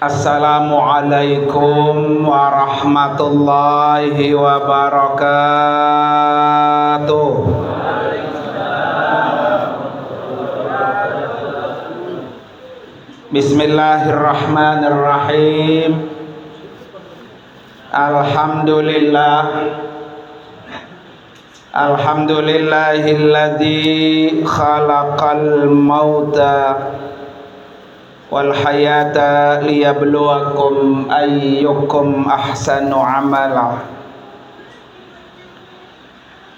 Assalamualaikum warahmatullahi wabarakatuh. Bismillahirrahmanirrahim. Alhamdulillahilladzi khalaqal mauta wal hayata liyabluwakum ayyukum ahsanu amala.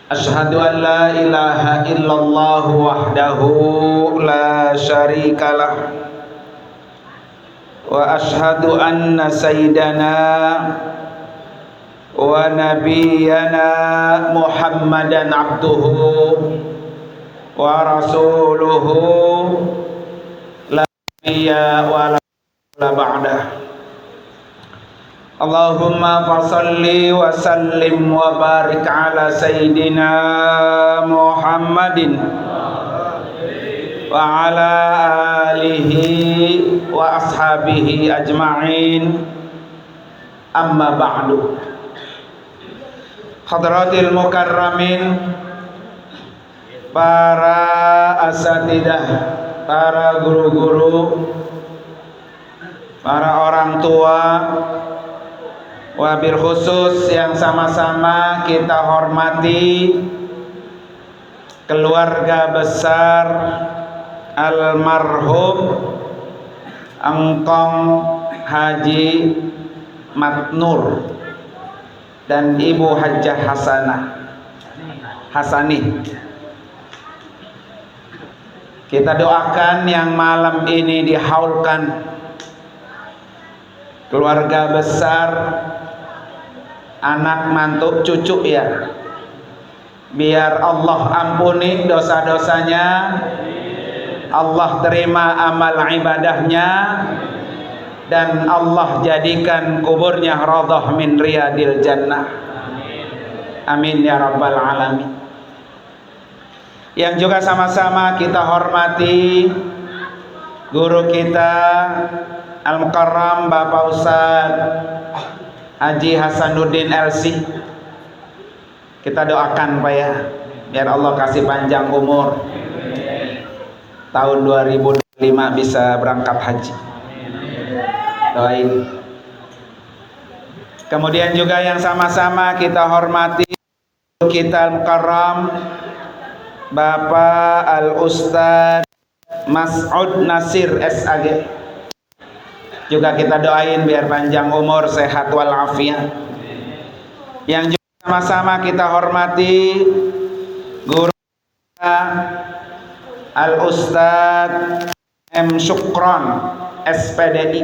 Asyhadu an la ilaha illallah wahdahu la syarikalah wa asyhadu anna sayyidana wa nabiyyana Muhammadan abduhu wa rasuluhu ya wa la ba'da. Allahumma fasalli wa sallim wa barik ala sayyidina Muhammadin wa ala alihi wa ashabihi ajma'in, amma ba'du. Hadratil mukarramin, para asatidah, para guru-guru, para orang tua, wabil khusus yang sama-sama kita hormati keluarga besar almarhum Engkong Haji Matnur dan Ibu Hajjah Hasani. Kita doakan yang malam ini dihaulkan keluarga besar, anak, mantu, cucu ya. Biar Allah ampuni dosa-dosanya, Allah terima amal ibadahnya, dan Allah jadikan kuburnya radhah min riyadil jannah. Amin ya rabbal alamin. Yang juga sama-sama kita hormati guru kita Al-Mukarram Bapak Ustadz Haji Hasanuddin LC. Kita doakan Pak ya, biar Allah kasih panjang umur, tahun 2005 bisa berangkat haji. Doain. Kemudian juga yang sama-sama kita hormati guru kita Al-Mukarram Bapak Al-Ustadz Mas'ud Nasir SAG. Juga kita doain biar panjang umur, sehat walafiat. Yang juga sama-sama kita hormati guru kita Al-Ustadz M. Syukron SPDI.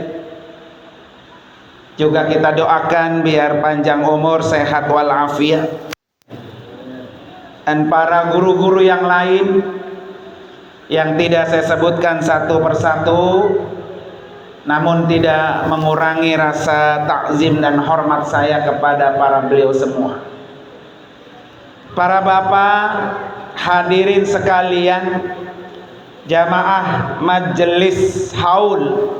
Juga kita doakan biar panjang umur, sehat walafiat. Dan para guru-guru yang lain yang tidak saya sebutkan satu persatu, namun tidak mengurangi rasa takzim dan hormat saya kepada para beliau semua. Para bapak, hadirin sekalian, jamaah majelis haul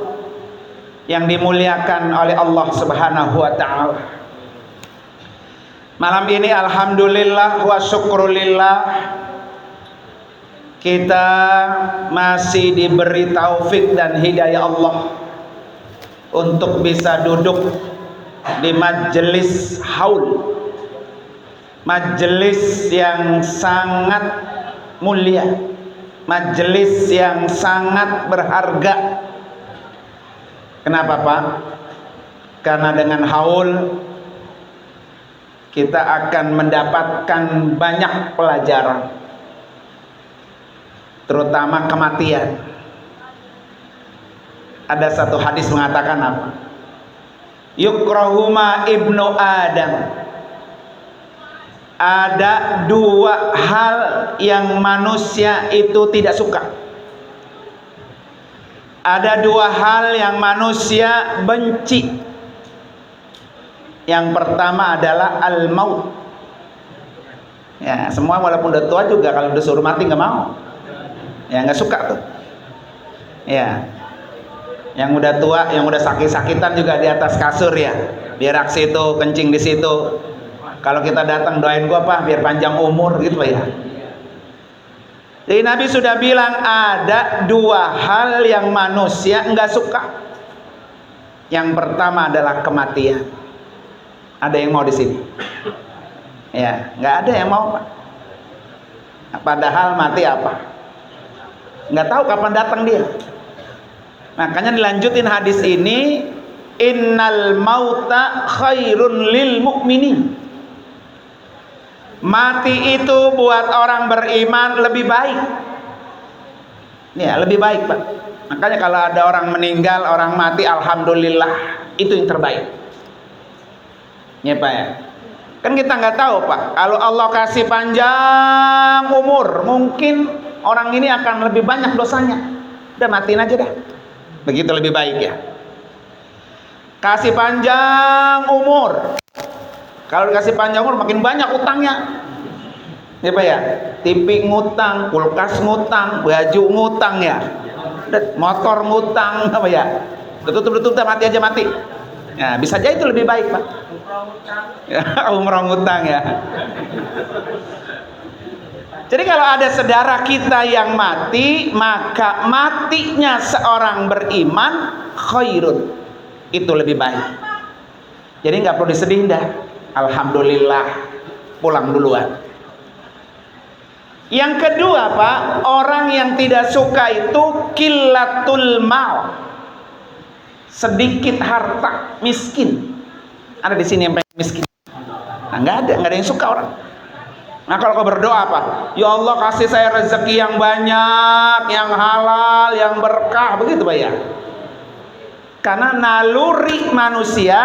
yang dimuliakan oleh Allah Subhanahu wa ta'ala. Malam ini alhamdulillah wa syukrulillah kita masih diberi taufik dan hidayah Allah untuk bisa duduk di majelis haul, majelis yang sangat mulia, majelis yang sangat berharga. Kenapa Pak? Karena dengan haul kita akan mendapatkan banyak pelajaran, terutama kematian. Ada satu hadis mengatakan apa? Yukrahuma ibnu Adam. Ada dua hal yang manusia itu tidak suka. Ada dua hal yang manusia benci. Yang pertama adalah al-maut. Ya, semua walaupun udah tua juga kalau udah suruh mati nggak mau. Ya, nggak suka tuh. Ya. Yang udah tua, yang udah sakit-sakitan juga di atas kasur ya. Biar situ, kencing di situ. Kalau kita datang doain gua Pak biar panjang umur gitu Pak ya. Jadi Nabi sudah bilang ada dua hal yang manusia enggak suka. Yang pertama adalah kematian. Ada yang mau di sini? Ya, nggak ada yang mau Pak. Padahal mati apa? Nggak tahu kapan datang dia. Makanya dilanjutin hadis ini, innal mauta khairun lil mu'minin. Mati itu buat orang beriman lebih baik. Ya, lebih baik Pak. Makanya kalau ada orang meninggal, orang mati, alhamdulillah, itu yang terbaik. Ya Pak ya. Kan kita nggak tahu Pak, kalau Allah kasih panjang umur, mungkin orang ini akan lebih banyak dosanya. Udah matiin aja dah. Begitu lebih baik ya. Kasih panjang umur. Kalau dikasih panjang umur makin banyak utangnya. Ya Pak ya. TV ngutang, kulkas ngutang, baju ngutang ya. Motor ngutang apa ya. Tutup mati aja mati. Ya, bisa aja itu lebih baik Pak. Umroh ngutang ya. Jadi kalau ada saudara kita yang mati, maka matinya seorang beriman khairun, itu lebih baik. Jadi nggak perlu disedih dah. Alhamdulillah, pulang duluan. Yang kedua Pak, orang yang tidak suka itu qillatul mal, sedikit harta, miskin. Ada di sini yang pengen miskin? Nah, nggak ada yang suka orang. Nah kalau kau berdoa apa? Ya Allah kasih saya rezeki yang banyak, yang halal, yang berkah, begitu Pak ya. Karena naluri manusia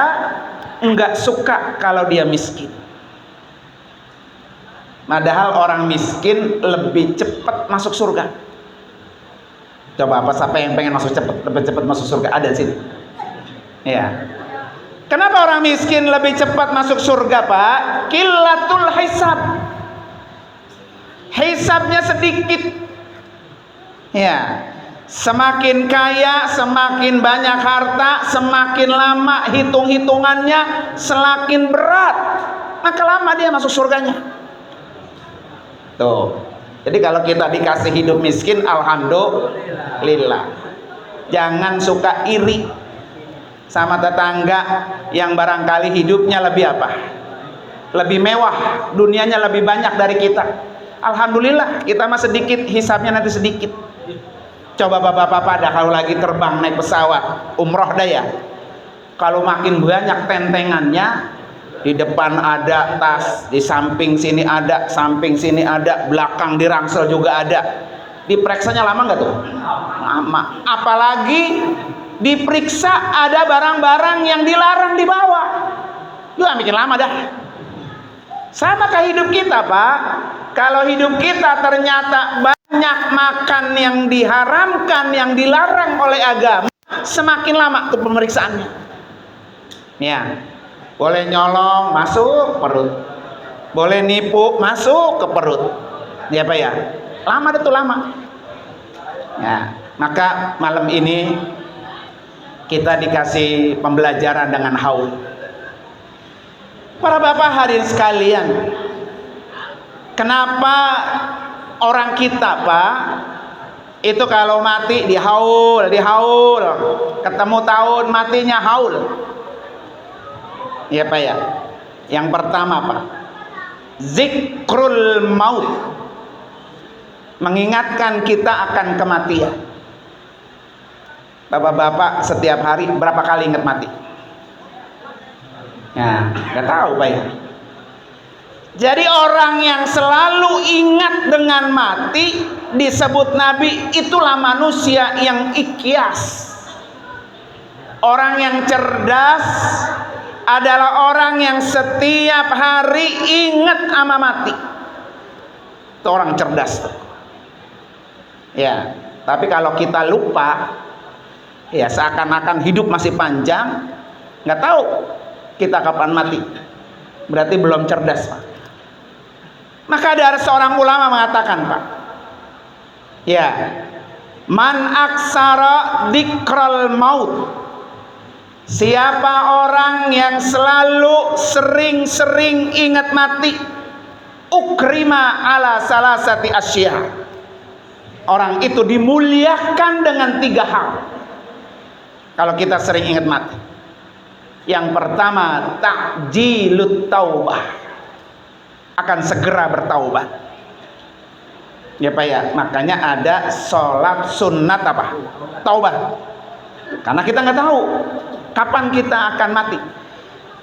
nggak suka kalau dia miskin. Padahal orang miskin lebih cepat masuk surga. Coba apa siapa yang pengen masuk lebih cepat masuk surga? Ada di sini. Ya. Kenapa orang miskin lebih cepat masuk surga Pak? Qillatul hisab. Hisabnya sedikit. Ya. Semakin kaya, semakin banyak harta, semakin lama hitung-hitungannya, semakin berat, maka lama dia masuk surganya. Tuh. Jadi kalau kita dikasih hidup miskin, alhamdulillah. Jangan suka iri sama tetangga yang barangkali hidupnya lebih apa? Lebih mewah, dunianya lebih banyak dari kita. Alhamdulillah, kita mah sedikit, hisabnya nanti sedikit. Coba bapak-bapak dah kalau lagi terbang naik pesawat, umroh dah ya. Kalau makin banyak tentengannya, di depan ada tas, di samping sini ada, belakang di rangsel juga ada. Diperiksanya lama nggak tuh? Lama. Apalagi diperiksa ada barang-barang yang dilarang dibawa. Juga bikin lama dah. Sama kayak hidup kita Pak. Kalau hidup kita ternyata banyak makan yang diharamkan, yang dilarang oleh agama, semakin lama tuh pemeriksaannya. Ya, boleh nyolong masuk perut, boleh nipu masuk ke perut. Ya Pak ya, lama itu lama. Ya, maka malam ini kita dikasih pembelajaran dengan haul. Para bapak hadirin sekalian, kenapa orang kita Pak itu kalau mati dihaul, ketemu tahun matinya haul. Ya Pak ya. Yang pertama Pak, zikrul maut, mengingatkan kita akan kematian. Bapak-bapak setiap hari berapa kali ingat mati? Ya, nggak tahu Pak ya. Jadi orang yang selalu ingat dengan mati, disebut Nabi itulah manusia yang ikhlas. Orang yang cerdas adalah orang yang setiap hari ingat sama mati. Itu orang cerdas tuh. Ya, tapi kalau kita lupa, ya seakan-akan hidup masih panjang, nggak tahu kita kapan mati. Berarti belum cerdas Pak. Maka ada seorang ulama mengatakan Pak, ya, Man aksara dzikral maut, siapa orang yang selalu sering-sering ingat mati, ukrima ala salasati asya, orang itu dimuliakan dengan 3 hal. Kalau kita sering ingat mati, yang pertama ta'jilut taubah, akan segera bertaubat. Ya Pak ya, makanya ada sholat sunat apa? Taubat. Karena kita nggak tahu kapan kita akan mati.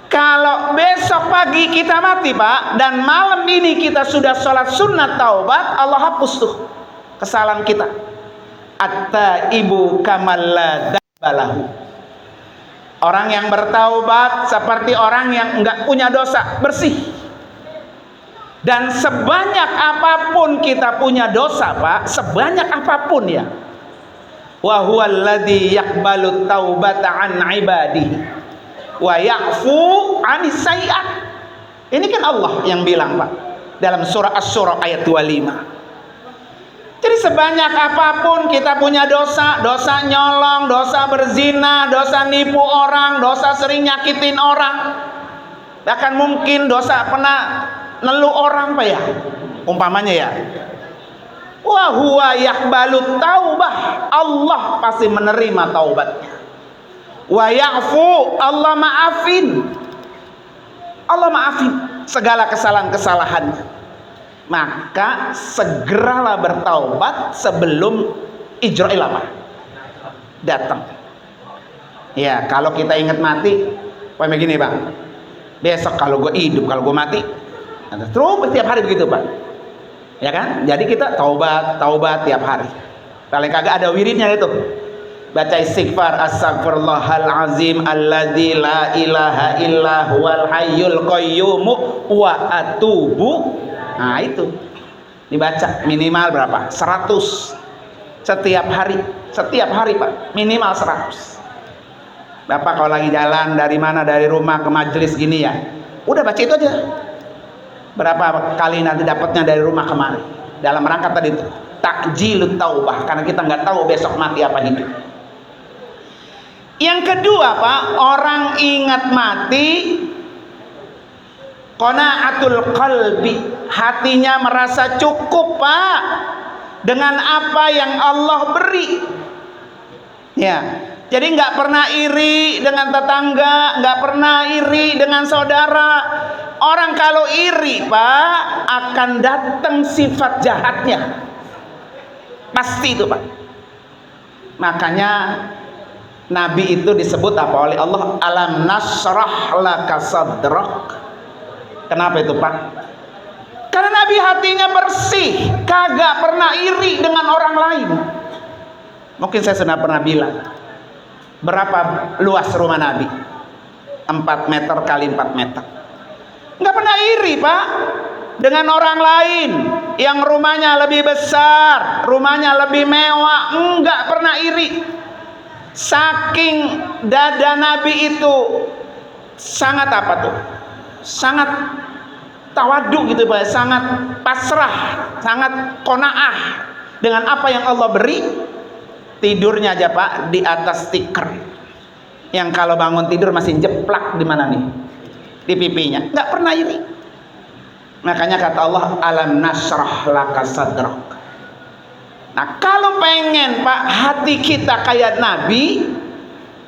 Kalau besok pagi kita mati Pak, dan malam ini kita sudah sholat sunat taubat, Allah hapus tuh kesalahan kita. At-taibu kamalla dambalahu. Orang yang bertaubat seperti orang yang nggak punya dosa, bersih. Dan sebanyak apapun kita punya dosa Pak, sebanyak apapun ya, wa huwal ladzi yaqbalu taubata an ibadihi wa ya'fu 'anis sayyi'at. Ini kan Allah yang bilang Pak dalam surah Asy-Syura ayat 25. Jadi sebanyak apapun kita punya dosa, dosa nyolong, dosa berzina, dosa nipu orang, dosa sering nyakitin orang, bahkan mungkin dosa pernah nelu orang Pak ya, umpamanya ya, wa huwa yaqbalu taubah, Allah pasti menerima taubatnya. Wa ya'fu, Allah maafin segala kesalahan-kesalahannya. Maka segeralah bertaubat sebelum Ijra'il apa? Datang. Ya, kalau kita ingat mati, Pak begini Pak, besok kalau gue hidup, kalau gue mati, terus tiap hari begitu Pak, ya kan? Jadi kita taubat tiap hari. Paling kagak ada wiridnya itu, baca istighfar, astagfirullahal azim alladzi la ilaha illa huwal hayyul qayyum wa atubu. Nah itu dibaca minimal berapa? 100 setiap hari Pak, minimal 100. Bapak kalau lagi jalan dari mana, dari rumah ke majelis gini ya, udah baca itu aja. Berapa kali nanti dapatnya dari rumah kemari, dalam rangka tadi itu takjilut taubah, karena kita nggak tahu besok mati apa hidup. Yang kedua Pak, orang ingat mati qanaatul qalbi, hatinya merasa cukup Pak dengan apa yang Allah beri. Ya, jadi nggak pernah iri dengan tetangga, nggak pernah iri dengan saudara. Orang kalau iri Pak, akan datang sifat jahatnya, pasti itu Pak. Makanya Nabi itu disebut apa oleh Allah? Alam nasrah laka sadrak. Kenapa itu Pak? Karena Nabi hatinya bersih, kagak pernah iri dengan orang lain. Mungkin saya sudah pernah bilang, berapa luas rumah Nabi? 4 meter kali 4 meter. Nggak pernah iri Pak dengan orang lain yang rumahnya lebih besar, rumahnya lebih mewah, nggak pernah iri. Saking dada Nabi itu sangat apa tuh? Sangat tawadu gitu Pak, sangat pasrah, sangat qanaah dengan apa yang Allah beri. Tidurnya aja Pak di atas tikar, yang kalau bangun tidur masih jeplak di mana nih? Di pipinya, nggak pernah iri. Makanya kata Allah, alam nasrah laka sadrak. Nah kalau pengen Pak hati kita kayak Nabi,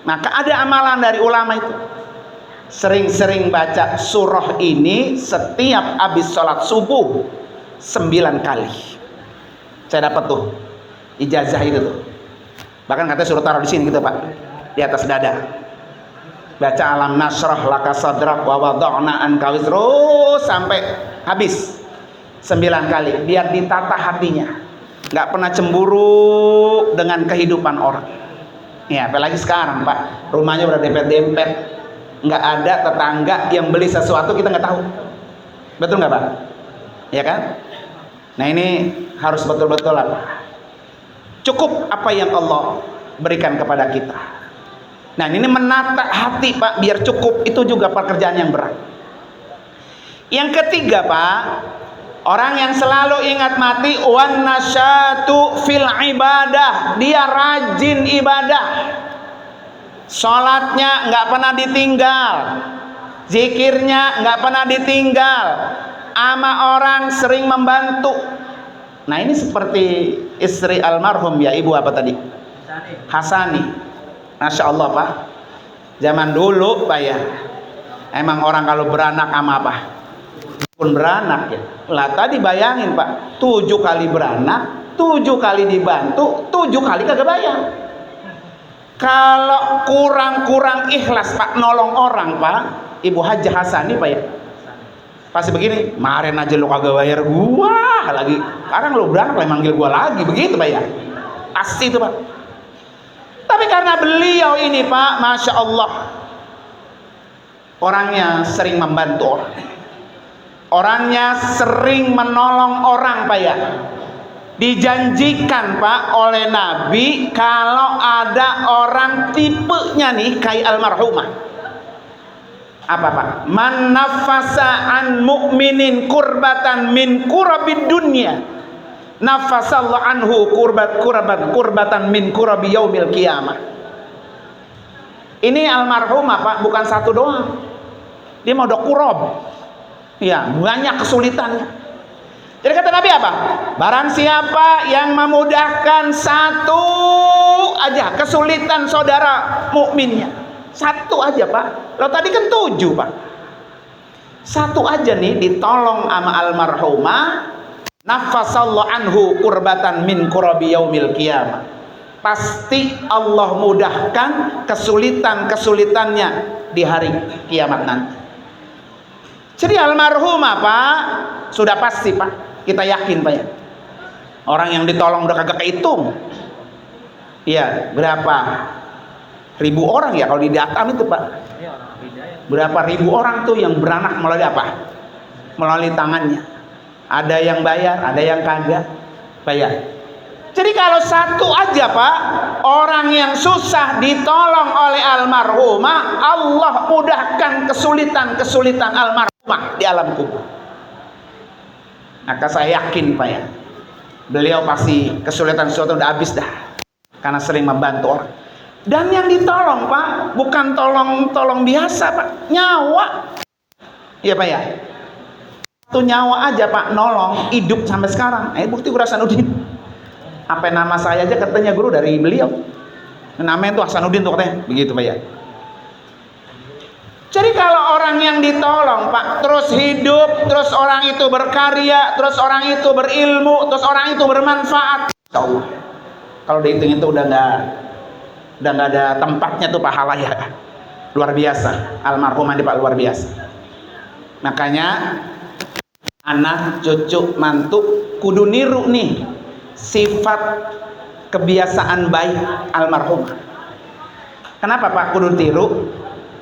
maka ada amalan dari ulama itu, sering-sering baca surah ini setiap habis sholat subuh 9 kali. Saya dapat tuh ijazah itu tuh, bahkan katanya suruh taruh di sini gitu Pak, di atas dada. Baca alam nasrah laka sadrak wa wada'na anka wizrak sampai habis 9 kali, biar ditata hatinya, nggak pernah cemburu dengan kehidupan orang. Ya apalagi sekarang Pak, rumahnya udah dempet-dempet, nggak ada tetangga yang beli sesuatu kita nggak tahu, betul nggak Pak? Ya kan? Nah ini harus betul-betul apa? Cukup apa yang Allah berikan kepada kita. Nah ini menata hati Pak biar cukup, itu juga pekerjaan yang berat. Yang ketiga Pak, Orang yang selalu ingat mati, wan nasyatu fil ibadah, dia rajin ibadah. Salatnya nggak pernah ditinggal, zikirnya nggak pernah ditinggal, ama orang sering membantu. Nah ini seperti istri almarhum ya, ibu apa tadi? Hasani. Masya Allah Pak, zaman dulu Pak ya, emang orang kalau beranak sama apa? Pun beranak ya. Lah tadi bayangin Pak, 7 kali beranak, 7 kali dibantu, 7 kali kagak bayar. Kalau kurang ikhlas Pak nolong orang Pak, Ibu Haji Hasani Pak ya, pasti begini, kemarin aja lu kagak bayar gua lagi, sekarang lu beranak lah manggil gua lagi, begitu Pak ya, pasti itu Pak. Tapi karena beliau ini Pak, Masya Allah, orangnya sering membantu orang, orangnya sering menolong orang Pak ya. Dijanjikan Pak oleh Nabi, kalau ada orang tipenya nih kayak almarhumah, apa Pak? Man nafasa an mu'minin kurbatan min kurabid dunya, nafasallahu anhu kurbatan min kurabi yaumil qiyamah. Ini almarhumah Pak, bukan satu doang, dia mau udah kurab ya, banyak kesulitannya. Jadi kata Nabi apa? Barang siapa yang memudahkan satu aja kesulitan saudara mukminnya, satu aja Pak. Lo tadi kan 7 Pak, satu aja nih ditolong sama almarhumah, nafasallahu anhu kurbatan min kurabi yaumil qiyamah. Pasti Allah mudahkan kesulitan-kesulitannya di hari kiamat nanti. Jadi almarhumah Pak, sudah pasti Pak, kita yakin Pak ya, orang yang ditolong udah kagak kehitung. Iya, berapa ribu orang ya kalau di Batam itu Pak, berapa ribu orang tuh yang beranak melalui apa? Melalui tangannya. Ada yang bayar, ada yang kagak bayar. Jadi kalau satu aja Pak, orang yang susah ditolong oleh almarhumah, Allah mudahkan kesulitan-kesulitan almarhumah di alam kubur. Maka saya yakin Pak ya, beliau pasti kesulitan sesuatu udah habis dah, karena sering membantu orang. Dan yang ditolong Pak, bukan tolong biasa Pak, nyawa. Iya Pak ya, satu nyawa aja Pak nolong, hidup sampai sekarang. Bukti Guru Hasanuddin, apa nama saya aja katanya guru dari beliau, namanya tuh Hasanuddin tuh katanya, begitu Pak ya. Jadi kalau orang yang ditolong Pak terus hidup, terus orang itu berkarya, terus orang itu berilmu, terus orang itu bermanfaat, Insya Allah kalau dihitung itu udah nggak ada tempatnya tuh pahala ya, luar biasa. Almarhumah ini Pak luar biasa. Makanya anak, cucu, mantu kudu niru nih sifat kebiasaan baik almarhumah. Kenapa Pak kudu tiru?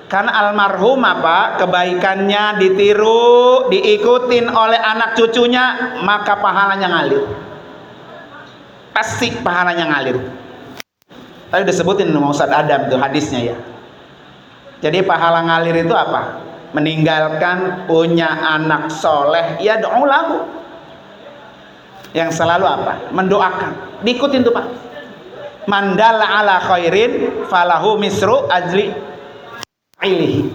Karena almarhumah Pak kebaikannya ditiru, diikutin oleh anak cucunya, maka pahalanya ngalir. Pasti pahalanya ngalir. Tadi disebutin sama Ustaz Adam tuh hadisnya ya. Jadi pahala ngalir itu apa? Meninggalkan punya anak soleh, ya doa lahu, yang selalu apa? Mendoakan. Diikutin tuh Pak. Mandala ala khairin falahu misru ajli ilih.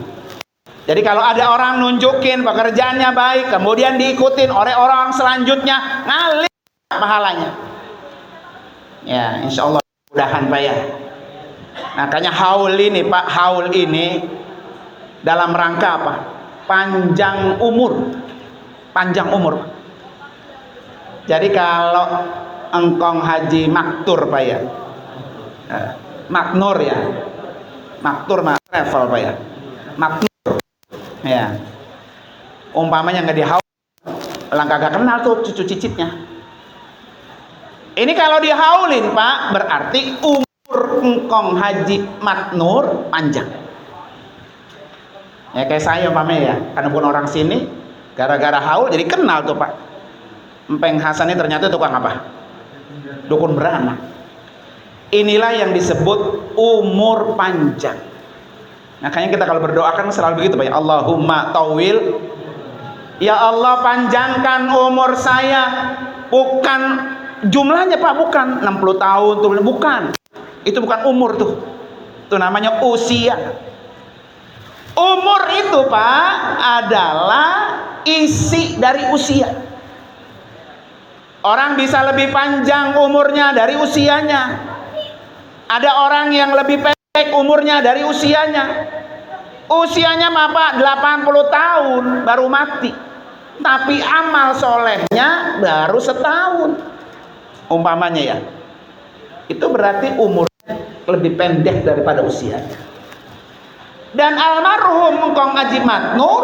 Jadi kalau ada orang nunjukin pekerjaannya baik, kemudian diikutin oleh orang selanjutnya, ngalir pahalanya. Ya, insya Allah mudahan Pak ya. Makanya haul ini Pak, haul ini dalam rangka apa? Panjang umur. Panjang umur. Jadi kalau engkong haji maktur Pak ya, maknur ya, maktur mah travel Pak ya, maknur ya, umpamanya nggak dihaul, lang kagak kenal tuh cucu cicitnya. Ini kalau dihaulin Pak, berarti umur engkong haji maknur panjang. Ya kayak saya umpamanya ya, karena pun orang sini, gara-gara haul jadi kenal tuh Pak. Empeng Hasan ini ternyata tukang apa? Dukun beranak. Inilah yang disebut umur panjang. Makanya kita kalau berdoa kan selalu begitu Pak ya, Allahumma tawil Ya Allah, panjangkan umur saya. Bukan jumlahnya Pak, bukan 60 tahun tuh, bukan. Itu bukan umur tuh. Itu namanya usia. Umur itu Pak adalah isi dari usia. Orang bisa lebih panjang umurnya dari usianya. Ada orang yang lebih pendek umurnya dari usianya. Usianya Pak 80 tahun baru mati, tapi amal solehnya baru setahun umpamanya ya. Itu berarti umurnya lebih pendek daripada usianya. Dan almarhum Kong Haji Matnur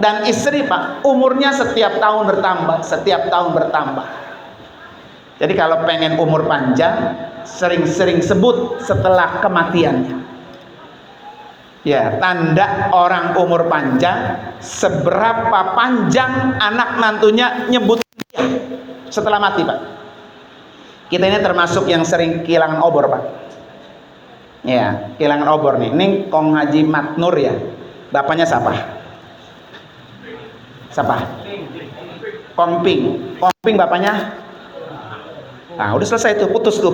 dan istri Pak, umurnya setiap tahun bertambah, setiap tahun bertambah. Jadi kalau pengen umur panjang, sering-sering sebut setelah kematiannya. Ya, tanda orang umur panjang, seberapa panjang anak mantunya nyebut dia setelah mati Pak. Kita ini termasuk yang sering kehilangan obor Pak. Ya, kehilangan obor nih. Ini Kong Haji Matnur ya. Bapaknya siapa? Siapa? Kong Ping. Kong Ping bapaknya? Nah, udah selesai tuh, putus tuh.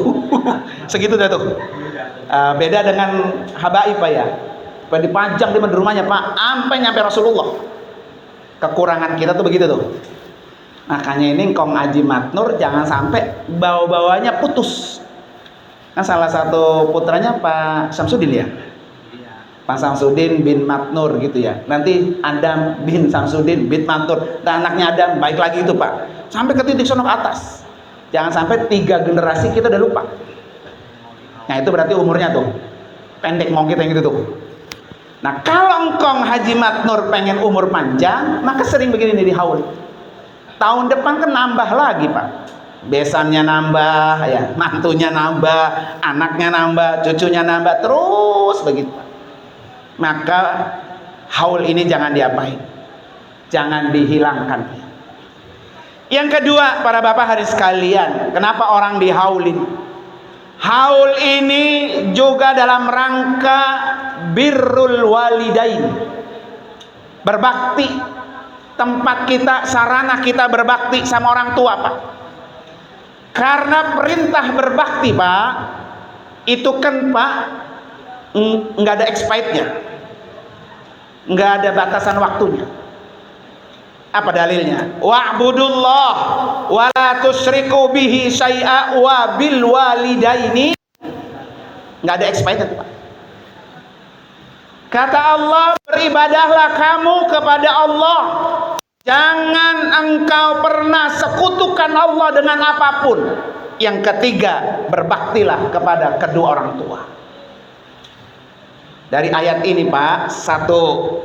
Segitu dah tuh. Beda dengan Habaib Pak ya. Pak dipajang di rumahnya Pak, sampai nyampe Rasulullah. Kekurangan kita tuh begitu tuh. Makanya ini Kong Haji Matnur jangan sampai bawa-bawanya putus. Kan salah satu putranya Pak Samsudin ya, Pak Samsudin bin Matnur gitu ya. Nanti Adam bin Samsudin bin Matnur, dan anaknya Adam baik lagi itu Pak, sampai ke titik sono ke atas. Jangan sampai 3 generasi kita udah lupa. Nah itu berarti umurnya tuh pendek mau kita yang gitu tuh. Nah kalau Kong Haji Matnur pengen umur panjang, maka sering begini nih di haul. Tahun depan kan nambah lagi Pak, besannya nambah ya, mantunya nambah, anaknya nambah, cucunya nambah, terus begitu. Maka haul ini jangan diapain, jangan dihilangkan. Yang kedua, para bapak hari sekalian, kenapa orang dihaulin? Haul ini juga dalam rangka birrul walidain, berbakti. Tempat kita, sarana kita berbakti sama orang tua Pak. Karena perintah berbakti Pak, itu kan Pak nggak ada expirednya, nggak ada batasan waktunya. Apa dalilnya? Wa'budullah wa la tusyriku bihi syai'a wa bil walidaini, nggak ada expirednya Pak. Kata Allah, beribadahlah kamu kepada Allah, jangan engkau pernah sekutukan Allah dengan apapun. Yang ketiga, berbaktilah kepada kedua orang tua. Dari ayat ini Pak, satu,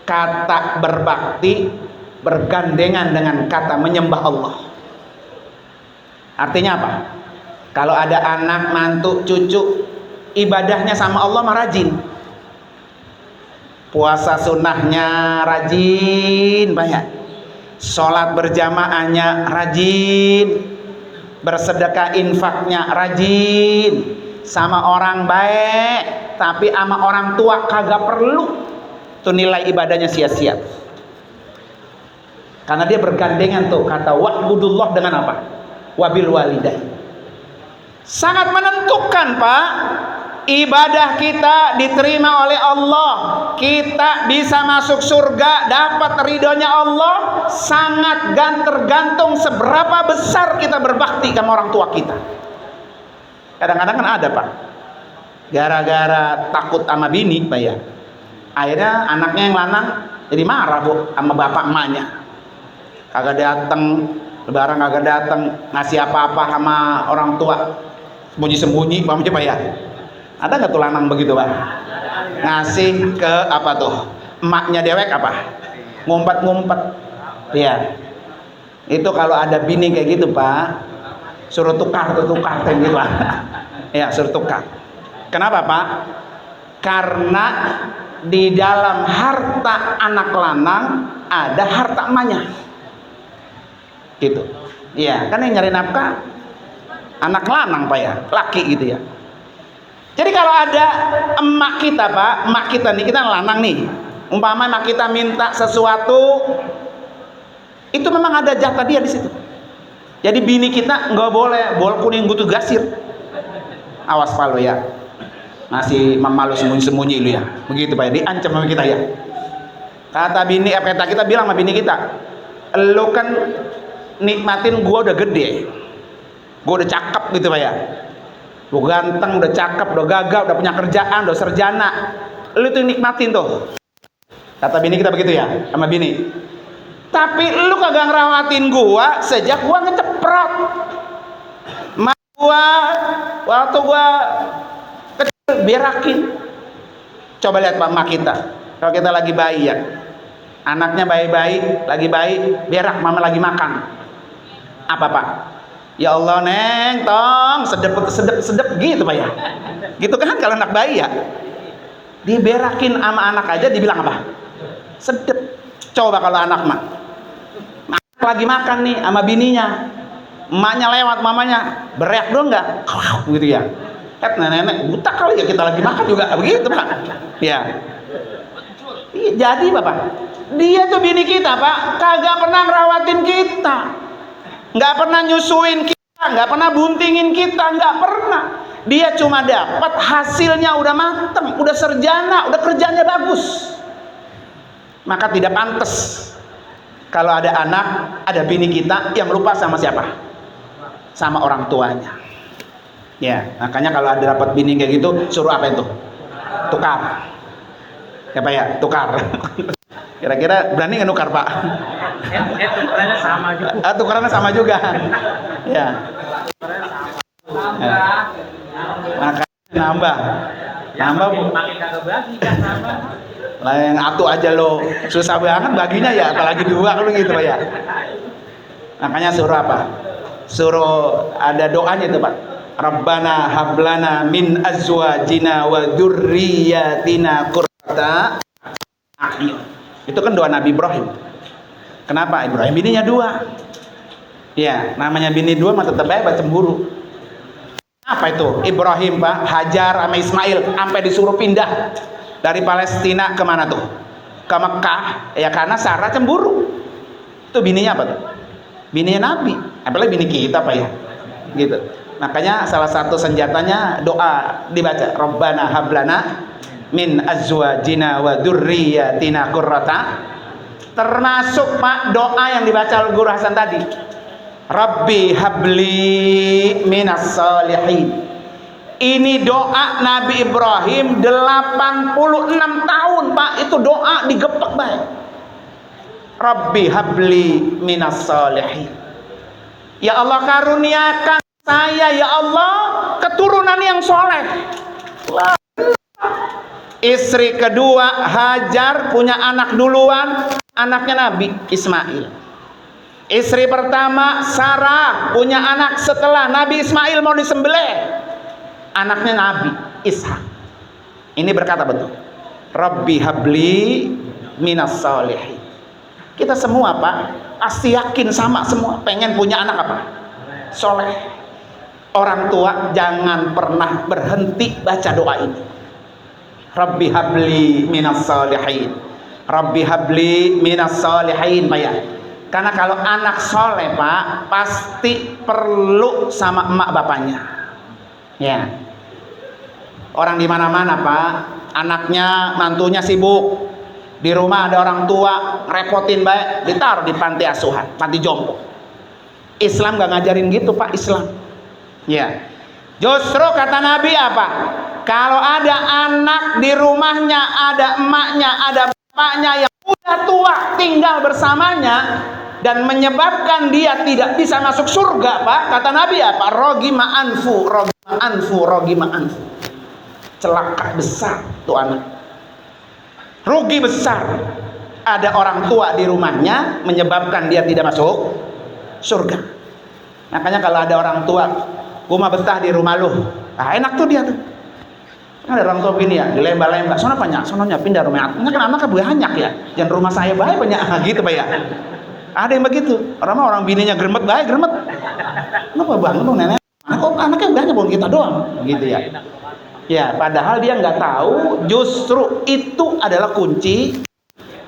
kata berbakti bergandengan dengan kata menyembah Allah. Artinya apa? Kalau ada anak, mantu, cucu, ibadahnya sama Allah mah rajin. Puasa sunnahnya rajin banyak, sholat berjamaahnya rajin, bersedekah infaknya rajin, sama orang baik, tapi sama orang tua kagak perlu, tuh nilai ibadahnya sia-sia. Karena dia bergandengan tuh kata wa'budullah dengan apa? Wabil walidain. Sangat menentukan Pak. Ibadah kita diterima oleh Allah, kita bisa masuk surga, dapat ridhonya Allah, sangat tergantung seberapa besar kita berbakti sama orang tua kita. Kadang-kadang kan ada Pak, gara-gara takut sama bini Pak ya, akhirnya anaknya yang lanang jadi marah Bu sama bapak emaknya, kagak datang lebaran, kagak datang ngasih apa-apa sama orang tua, sembunyi-sembunyi Pak ya. Ada nggak tuh lanang begitu Pak? Ngasih ke apa tuh? Emaknya dewek apa? Ngumpet-ngumpet. Ya. Itu kalau ada bini kayak gitu Pak, suruh tukar gitu Pak. Ya, suruh tukar. Kenapa Pak? Karena di dalam harta anak lanang ada harta emaknya. Gitu. Iya, kan yang nyari nafkah anak lanang Pak ya, laki gitu ya. Jadi kalau ada emak kita Pak, emak kita nih, kita lanang nih, umpama emak kita minta sesuatu, Itu memang ada jatah dia di situ. Jadi bini kita nggak boleh bol kuning butuh gasir. Awas Pak lo ya, masih malu sembunyi-sembunyi lu ya. Begitu Pak ya, diancam sama kita ya. Kata bini, kata kita bilang sama bini kita, lo kan nikmatin gua udah gede, gua udah cakep gitu Pak ya. Gua ganteng, udah cakep, udah gagah, udah punya kerjaan, udah sarjana. Lu tuh nikmatin tuh. Kata bini kita begitu ya, sama bini. Tapi lu kagak ngerawatin gua sejak gua ngeceprot. Mak gua waktu gua kecil berakin. Coba lihat Pak mak kita. Kalau kita lagi bayi ya, anaknya bayi-bayi, lagi bayi, berak, mama lagi makan. Apa Pak? Ya Allah neng, tong, sedep gitu Pak ya. Gitu kan kalau anak bayi ya. Diberakin sama anak aja dibilang apa? Sedep. Coba kalau anak mak lagi makan nih sama bininya, emaknya lewat, mamanya bereak dong nggak? Gitu ya. Nenek buta kali ya, kita lagi makan juga begitu Pak. Ya. Jadi Bapak, dia tuh bini kita Pak, kagak pernah ngerawatin kita, nggak pernah nyusuin kita, nggak pernah buntingin kita, nggak pernah. Dia cuma dapat hasilnya udah mateng, udah sarjana, udah kerjanya bagus. Maka tidak pantas kalau ada anak, ada bini kita yang lupa sama siapa? Sama orang tuanya. Ya, makanya kalau ada dapat bini kayak gitu, suruh apa itu? Tukar. Ya Pak ya, tukar. Kira-kira berani nggak nukar Pak? Tukarannya sama juga. Tukarannya sama juga. Ya. Ya. Makanya nambah. Nambah. Makin kagak bagi kan nambah. Lah yang atuh aja lo susah banget baginya ya, apalagi dua kalau gitu Pak ya. Makanya suruh apa? Suruh ada doanya itu Pak. Rabbana hablana min azwajina wa dzurriyyatina qurrata a'yun. Itu kan doa Nabi Ibrahim. Kenapa? Ibrahim bininya dua. Ya, namanya bini dua mah tetap baik cemburu. Apa itu? Ibrahim Pak, Hajar sama Ismail sampai disuruh pindah dari Palestina kemana tuh? Ke Mekah. Ya karena Sarah cemburu. Itu bininya apa tuh? Bininya Nabi. Apalagi bini kita Pak ya. Gitu. Makanya salah satu senjatanya doa dibaca. Rabbana hablana min azwajina wa dzurriyyatina qurrata. Termasuk Pak doa yang dibaca Guru Hasan tadi. Rabbi habli minas salihin. Ini doa Nabi Ibrahim 86 tahun Pak, itu doa digepek baik. Rabbi habli minas salihin. Ya Allah karuniakan saya ya Allah keturunan yang soleh. Istri kedua Hajar punya anak duluan, anaknya Nabi Ismail. Istri pertama Sarah punya anak setelah Nabi Ismail mau disembelih, anaknya Nabi Ishak. Ini berkata betul, Rabbi habli minas salihin. Kita semua Pak pasti yakin sama semua pengen punya anak apa? Soleh. Orang tua jangan pernah berhenti baca doa ini. Rabbi habli minas salihin. Rabbi habli minas salihin Pak ya. Karena kalau anak soleh Pak pasti perlu sama emak bapaknya. Ya. Orang di mana-mana Pak, anaknya mantunya sibuk, di rumah ada orang tua repotin baik, ditaruh di panti asuhan, panti jompo. Islam gak ngajarin gitu Pak, Islam. Ya. Justru kata Nabi apa? Kalau ada anak di rumahnya, ada emaknya, ada bapaknya yang udah tua tinggal bersamanya dan menyebabkan dia tidak bisa masuk surga Pak, kata Nabi apa? Rogima anfu, rogima anfu, rogima anfu. Celaka besar tuh anak, rugi besar. Ada orang tua di rumahnya menyebabkan dia tidak masuk surga. Makanya kalau ada orang tua, gua mah betah di rumah lu, nah enak tuh dia tuh. Ada orang tua gini ya, dilembah-lembah, sono banyak, sononya pindah rumah. Ini kan anaknya banyak ya, jangan rumah saya baik banyak gitu Pak ya. Ada yang begitu, orang bininya gremet baik gremet. Kenapa bang lu nenek? Kok anaknya banyak bukan kita doang, gitu ya. Ya, padahal dia nggak tahu justru itu adalah kunci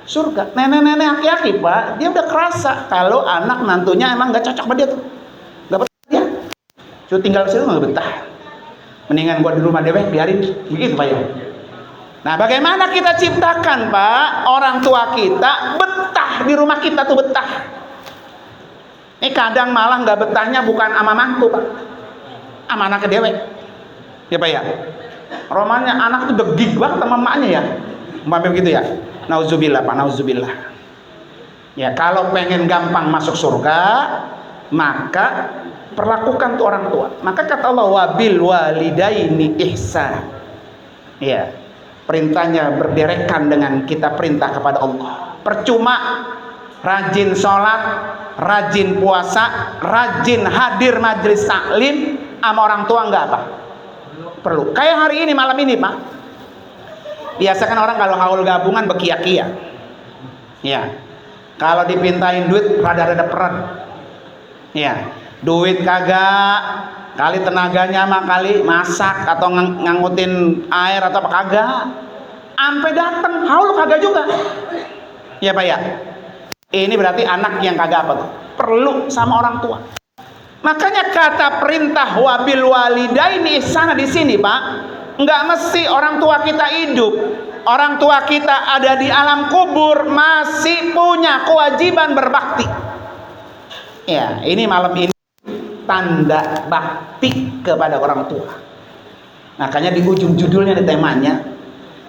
surga. Nenek-nenek aki-aki Pak, dia udah kerasa kalau anak mantunya emang gak cocok sama dia tuh, gak betah dia. Cuma tinggal di situ gak betah. Mendingan gua di rumah dewek, biarin begitu Pak ya. Nah, bagaimana kita ciptakan Pak orang tua kita betah di rumah kita tuh betah. Ini kadang malah nggak betahnya bukan sama mantu Pak, sama anak dewek. Ya Pak ya. Romannya anak tuh degig banget sama emaknya ya. Umpamanya begitu ya. Nauzubillah Pak, nauzubillah. Ya, kalau pengen gampang masuk surga, maka perlakukan tuh orang tua. Maka kata Allah, wabil walidaini ihsan. Ya, perintahnya berderekan dengan kita perintah kepada Allah. Percuma rajin sholat, rajin puasa, rajin hadir majelis taklim sama orang tua nggak apa? Perlu. Kayak hari ini, malam ini Pak. Biasa kan orang kalau haul gabungan bekia-kia. Ya. Kalau dipintain duit rada-rada peran. Ya. Duit kagak, kali tenaganya mah kali masak atau ngangutin air atau apa kagak. Sampai datang haul kagak juga. Ya Pak ya. Ini berarti anak yang kagak apa tuh? Perlu sama orang tua. Makanya kata perintah wabil walidaini ihsana di sini Pak, nggak mesti orang tua kita hidup. Orang tua kita ada di alam kubur masih punya kewajiban berbakti. Ya, ini malam ini tanda bakti kepada orang tua. Makanya di ujung judulnya di temanya,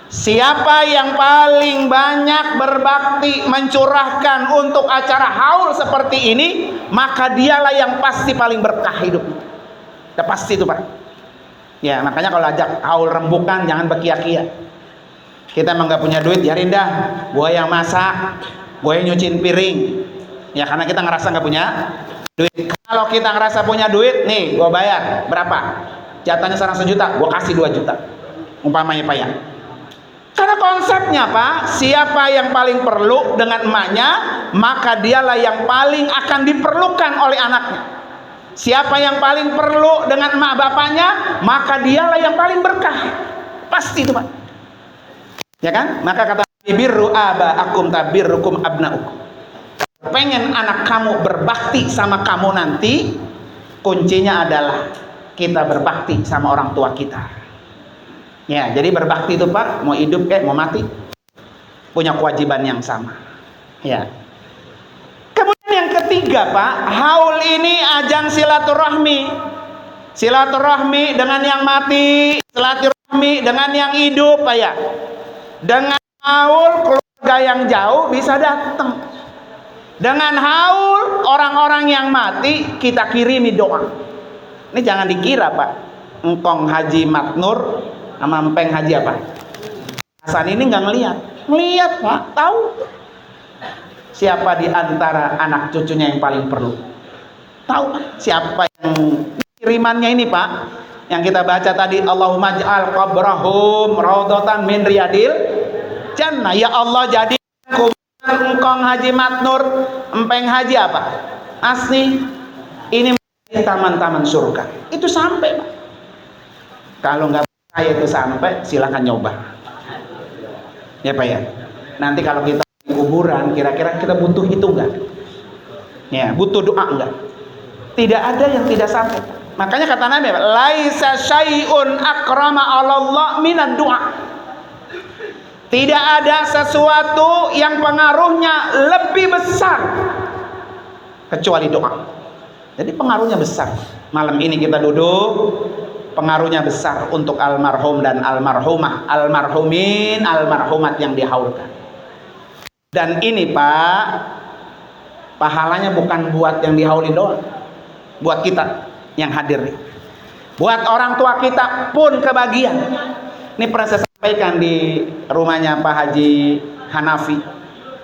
siapa yang paling banyak berbakti mencurahkan untuk acara haul seperti ini, maka dialah yang pasti paling berkah hidupnya. Udah pasti itu Pak. Ya, makanya kalau ajak haul rembukan jangan bekia-kia. Kita emang gak punya duit, ya dah, gua yang masak, gua yang nyuciin piring. Ya karena kita ngerasa gak punya duit. Kalau kita ngerasa punya duit, nih gua bayar berapa? Jatahnya sekarang 1 juta, gua kasih 2 juta. Umpamanya Pak ya. Karena konsepnya Pak, siapa yang paling perlu dengan emaknya, maka dialah yang paling akan diperlukan oleh anaknya. Siapa yang paling perlu dengan emak bapaknya, maka dialah yang paling berkah. Pasti itu Pak. Ya kan? Maka kata birru abaakum tabirrukum abnaukum. Pengen anak kamu berbakti sama kamu nanti, kuncinya adalah kita berbakti sama orang tua kita. Ya, jadi berbakti itu Pak, mau hidup mau mati, punya kewajiban yang sama. Ya. Kemudian yang ketiga Pak, haul ini ajang silaturahmi. Silaturahmi dengan yang mati, silaturahmi dengan yang hidup Pak ya. Dengan haul keluarga yang jauh bisa datang. Dengan haul orang-orang yang mati kita kirimi doa. Ini jangan dikira Pak, engkong Haji Matnur sama empeng Haji apa? Hasan ini nggak ngelihat Pak, tahu siapa di antara anak cucunya yang paling perlu. Tahu siapa yang kirimannya ini Pak, yang kita baca tadi, Allahumma ja'al qabrahum raudhatan min riyadil jannah. Ya Allah, jadi engkong Haji Matnur, empeng Haji apa? Asni ini taman-taman surga. Itu sampai Pak. Kalau nggak percaya itu sampai, silahkan nyoba. Ya Pak ya. Nanti kalau kita di kuburan, kira-kira kita butuh itu enggak? Ya, butuh doa enggak? Tidak ada yang tidak sampai. Makanya kata Nabi, laisa syai'un akrama 'alallah minad du'a. Tidak ada sesuatu yang pengaruhnya lebih besar kecuali doa. Jadi pengaruhnya besar. Malam ini kita duduk, pengaruhnya besar untuk almarhum dan almarhumah, almarhumin, almarhumat yang dihaulkan. Dan ini Pak, pahalanya bukan buat yang dihaulin doang, buat kita yang hadir nih. Buat orang tua kita pun kebagian. Ini pernah saya sampaikan di rumahnya Pak Haji Hanafi.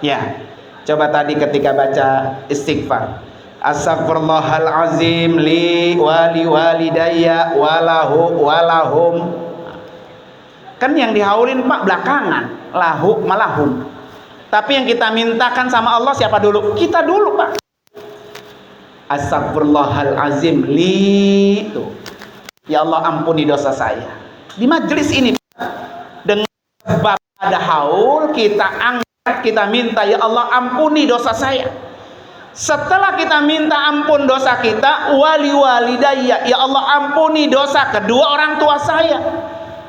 Ya, coba tadi ketika baca istighfar, astaghfirullahalazim li wali walidayya walahu walahum. Kan yang dihaulin Pak belakangan, lahu malahum. Tapi yang kita mintakan sama Allah siapa dulu? Kita dulu Pak. Astaghfirullahalazim li itu. Ya Allah, ampuni dosa saya. Di majelis ini dengan sebab ada haul, kita angkat kita minta, ya Allah ampuni dosa saya. Setelah kita minta ampun dosa kita, wali walidayya, ya Allah ampuni dosa kedua orang tua saya,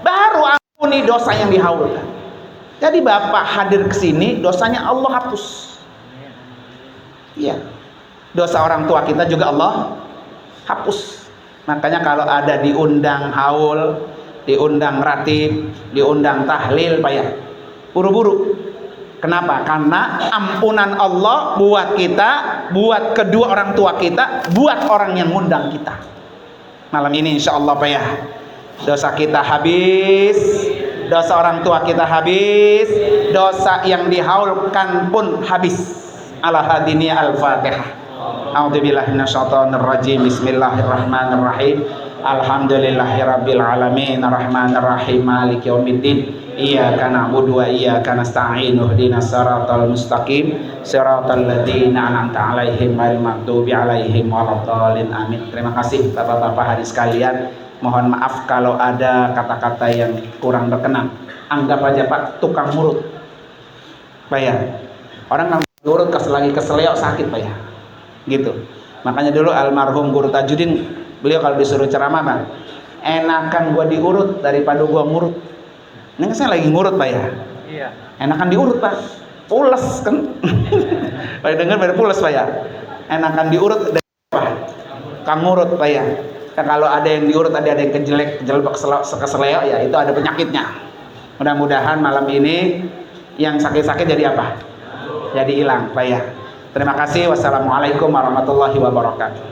baru ampuni dosa yang dihaulkan. Jadi bapak hadir ke sini, dosanya Allah hapus. Iya, dosa orang tua kita juga Allah hapus. Makanya kalau ada diundang haul, diundang ratib, diundang tahlil, Pak ya, buru-buru. Kenapa? Karena ampunan Allah buat kita, buat kedua orang tua kita, buat orang yang ngundang kita. Malam ini insya Allah Pak ya, dosa kita habis, dosa orang tua kita habis, dosa yang dihaulkan pun habis. Ala hadiniya al-Fatihah. A'udzubillahi minasyaitonir rajim. Bismillahirrahmanirrahim. Alhamdulillahirabbil alamin, arrahmanir rahim, maliki yaumiddin. Iyyaka na'budu wa iyyaka nasta'in. Ihdinas siratal mustaqim, siratal ladzina an'amta 'alaihim ghairil maghdubi 'alaihim waladdallin. Amin. Terima kasih Bapak-bapak hadirin sekalian. Mohon maaf kalau ada kata-kata yang kurang berkenan. Anggap aja Pak tukang murut. Pak ya. Orang yang murut lagi keseleo sakit Pak ya. Gitu. Makanya dulu almarhum Guru Tajudin, beliau kalau disuruh ceramah Pak, enakan gua diurut daripada gua ngurut. Ini kan saya lagi ngurut Pak ya. Iya. Enakan diurut Pak. Pules kan. Pak dengar pada pules Pak ya. Enakan diurut dari apa? Kang ngurut Pak ya. Nah, kalau ada yang diurut, ada yang kejelek keseleo ya, itu ada penyakitnya. Mudah-mudahan malam ini yang sakit-sakit jadi apa? Jadi hilang Pak ya. Terima kasih. Wassalamualaikum warahmatullahi wabarakatuh.